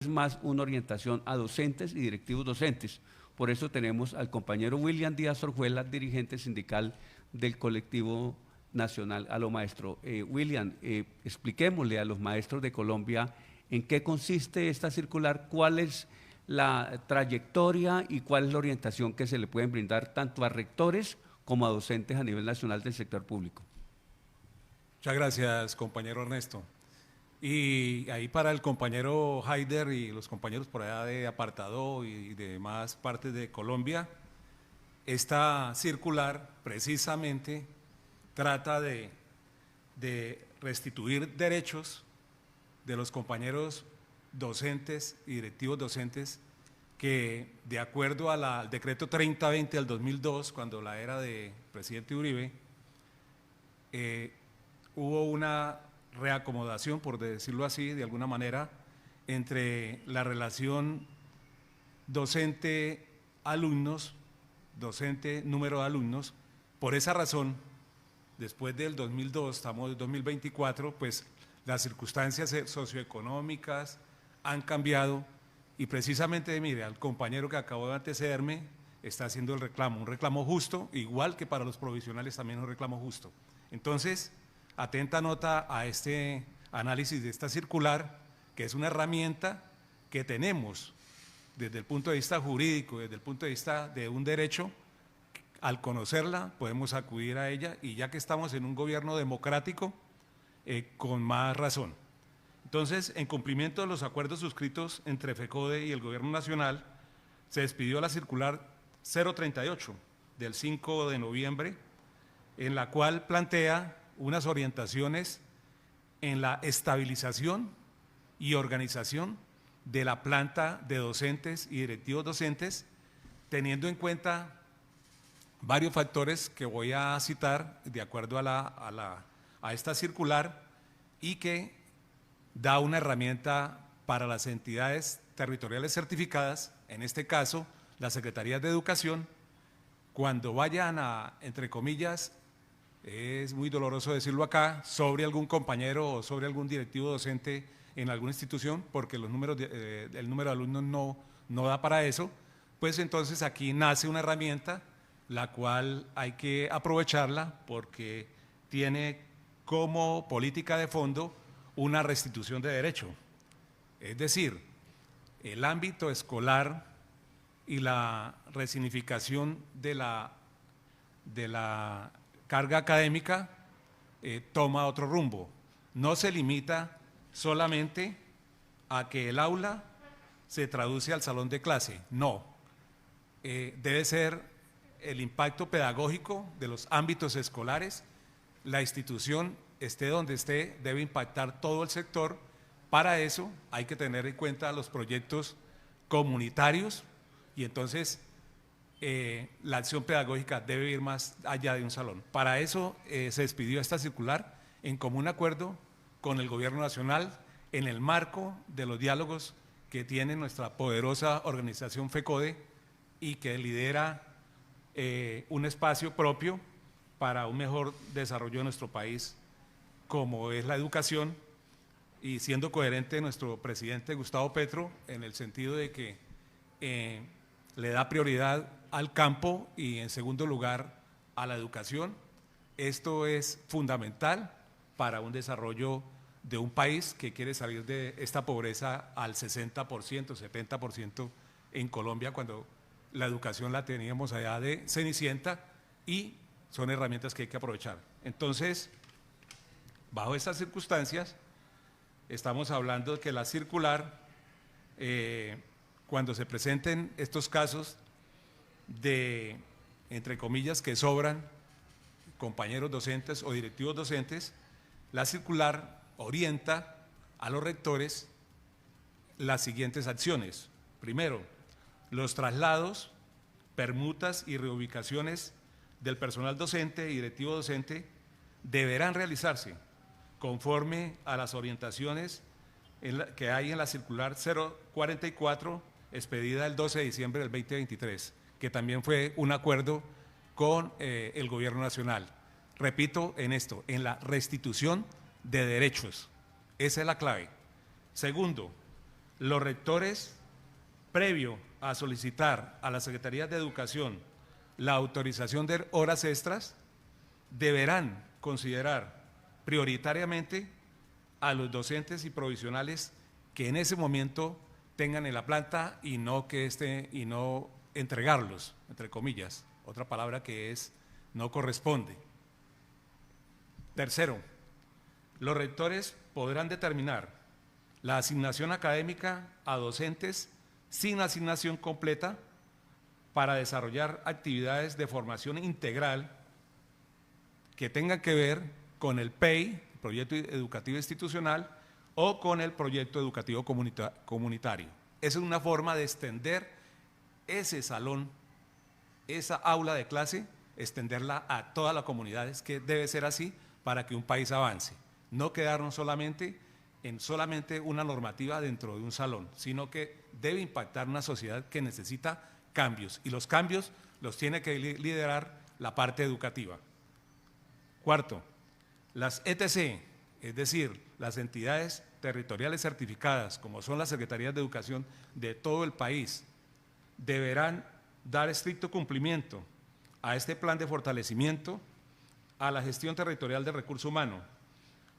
es más una orientación a docentes y directivos docentes. Por eso tenemos al compañero William Díaz Orjuela, dirigente sindical del colectivo nacional a lo maestro. William, expliquémosle a los maestros de Colombia en qué consiste esta circular, cuál es la trayectoria y cuál es la orientación que se le pueden brindar tanto a rectores como a docentes a nivel nacional del sector público. Muchas gracias, compañero Ernesto. Y ahí para el compañero Haider y los compañeros por allá de Apartadó y de demás partes de Colombia, esta circular precisamente trata de restituir derechos de los compañeros docentes y directivos docentes que, de acuerdo al decreto 3020 del 2002, cuando la era de presidente Uribe, hubo una reacomodación, por decirlo así, de alguna manera, entre la relación docente-alumnos, docente-número de alumnos. Por esa razón, después del 2002, estamos en 2024, pues las circunstancias socioeconómicas han cambiado y precisamente, mire, al compañero que acabó de antecederme está haciendo el reclamo, un reclamo justo, igual que para los provisionales también un reclamo justo. Entonces, atenta nota a este análisis de esta circular, que es una herramienta que tenemos desde el punto de vista jurídico, desde el punto de vista de un derecho. Al conocerla podemos acudir a ella y ya que estamos en un gobierno democrático, con más razón. Entonces, en cumplimiento de los acuerdos suscritos entre FECODE y el Gobierno Nacional, se despidió la circular 038 del 5 de noviembre, en la cual plantea unas orientaciones en la estabilización y organización de la planta de docentes y directivos docentes, teniendo en cuenta varios factores que voy a citar de acuerdo a esta circular y que da una herramienta para las entidades territoriales certificadas, en este caso las Secretarías de Educación, cuando vayan a, entre comillas, es muy doloroso decirlo acá, sobre algún compañero o sobre algún directivo docente en alguna institución, porque los números el número de alumnos no da para eso, pues entonces aquí nace una herramienta la cual hay que aprovecharla porque tiene como política de fondo una restitución de derecho. Es decir, el ámbito escolar y la resignificación de la carga académica toma otro rumbo. No se limita solamente a que el aula se traduce al salón de clase, no. Debe ser el impacto pedagógico de los ámbitos escolares. La institución, esté donde esté, debe impactar todo el sector. Para eso hay que tener en cuenta los proyectos comunitarios y entonces la acción pedagógica debe ir más allá de un salón. Para eso se despidió esta circular en común acuerdo con el Gobierno Nacional en el marco de los diálogos que tiene nuestra poderosa organización FECODE y que lidera un espacio propio para un mejor desarrollo de nuestro país, como es la educación, y siendo coherente nuestro presidente Gustavo Petro en el sentido de que le da prioridad al campo y en segundo lugar a la educación. Esto es fundamental para un desarrollo de un país que quiere salir de esta pobreza al 60%, 70% en Colombia, cuando la educación la teníamos allá de Cenicienta, y son herramientas que hay que aprovechar. Entonces, bajo estas circunstancias, estamos hablando de que la circular, cuando se presenten estos casos de, entre comillas, que sobran compañeros docentes o directivos docentes, la circular orienta a los rectores las siguientes acciones. Primero, los traslados, permutas y reubicaciones del personal docente y directivo docente deberán realizarse conforme a las orientaciones que hay en la circular 044, expedida el 12 de diciembre del 2023, que también fue un acuerdo con el Gobierno Nacional. Repito en esto, en la restitución de derechos. Esa es la clave. Segundo, Los rectores, previo a solicitar a la Secretaría de Educación la autorización de horas extras, deberán considerar prioritariamente a los docentes y provisionales que en ese momento tengan en la planta y no entregarlos, entre comillas, otra palabra que es no corresponde. Tercero, los rectores podrán determinar la asignación académica a docentes sin asignación completa para desarrollar actividades de formación integral que tengan que ver con el PEI, Proyecto Educativo Institucional, o con el Proyecto Educativo Comunitario. Esa es una forma de extender ese salón, esa aula de clase, extenderla a toda la comunidad, es que debe ser así para que un país avance. No quedarnos solamente en una normativa dentro de un salón, sino que debe impactar una sociedad que necesita cambios, y los cambios los tiene que liderar la parte educativa. Cuarto, las ETC, es decir, las entidades territoriales certificadas, como son las Secretarías de Educación de todo el país, deberán dar estricto cumplimiento a este plan de fortalecimiento a la gestión territorial del recurso humano,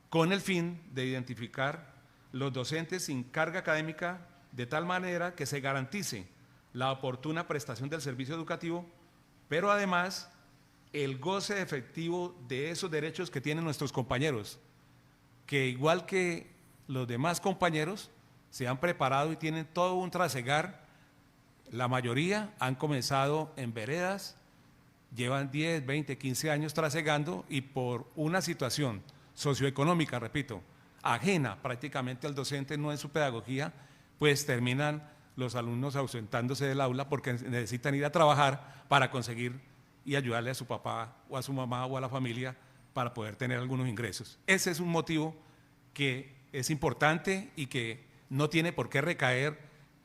con el fin de identificar los docentes sin carga académica de tal manera que se garantice la oportuna prestación del servicio educativo, pero además el goce efectivo de esos derechos que tienen nuestros compañeros, que igual que los demás compañeros se han preparado y tienen todo un trasegar. La mayoría han comenzado en veredas, llevan 10, 20, 15 años trasegando, y por una situación socioeconómica, repito, ajena prácticamente al docente, no en su pedagogía, pues terminan los alumnos ausentándose del aula porque necesitan ir a trabajar para conseguir y ayudarle a su papá o a su mamá o a la familia para poder tener algunos ingresos. Ese es un motivo que es importante y que no tiene por qué recaer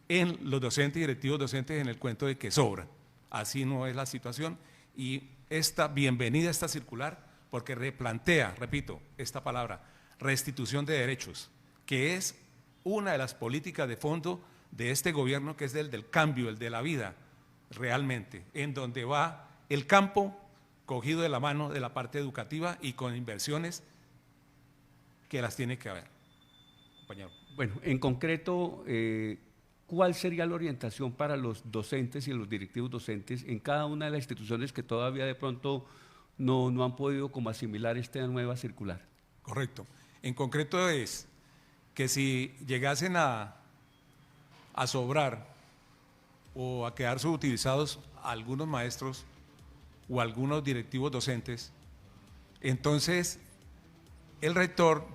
en los docentes y directivos docentes en el cuento de que sobran. Así no es la situación, y bienvenida esta circular, porque replantea, repito, esta palabra, restitución de derechos, que es una de las políticas de fondo de este gobierno, que es el del cambio, el de la vida, realmente, en donde va el campo cogido de la mano de la parte educativa y con inversiones que las tiene que haber. Compañero. Bueno, en concreto, ¿cuál sería la orientación para los docentes y los directivos docentes en cada una de las instituciones que todavía de pronto no han podido como asimilar esta nueva circular? Correcto. En concreto es que si llegasen a sobrar o a quedar subutilizados algunos maestros o algunos directivos docentes, entonces el rector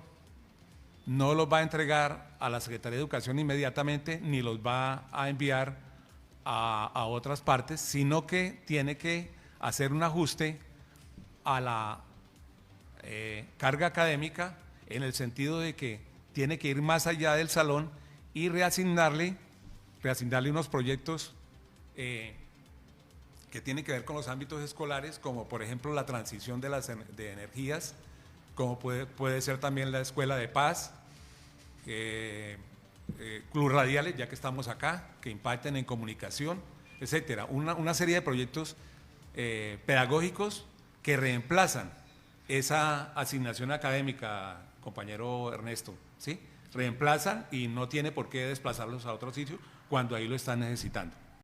no los va a entregar a la Secretaría de Educación inmediatamente, ni los va a enviar a otras partes, sino que tiene que hacer un ajuste a la carga académica, en el sentido de que tiene que ir más allá del salón y reasignarle unos proyectos que tienen que ver con los ámbitos escolares, como por ejemplo la transición de energías, como puede ser también la escuela de paz, clubes radiales, ya que estamos acá, que impacten en comunicación, etcétera. Una serie de proyectos pedagógicos que reemplazan esa asignación académica, compañero Ernesto, ¿sí? Reemplazan, y no tiene por qué desplazarlos a otro sitio cuando ahí lo están necesitando.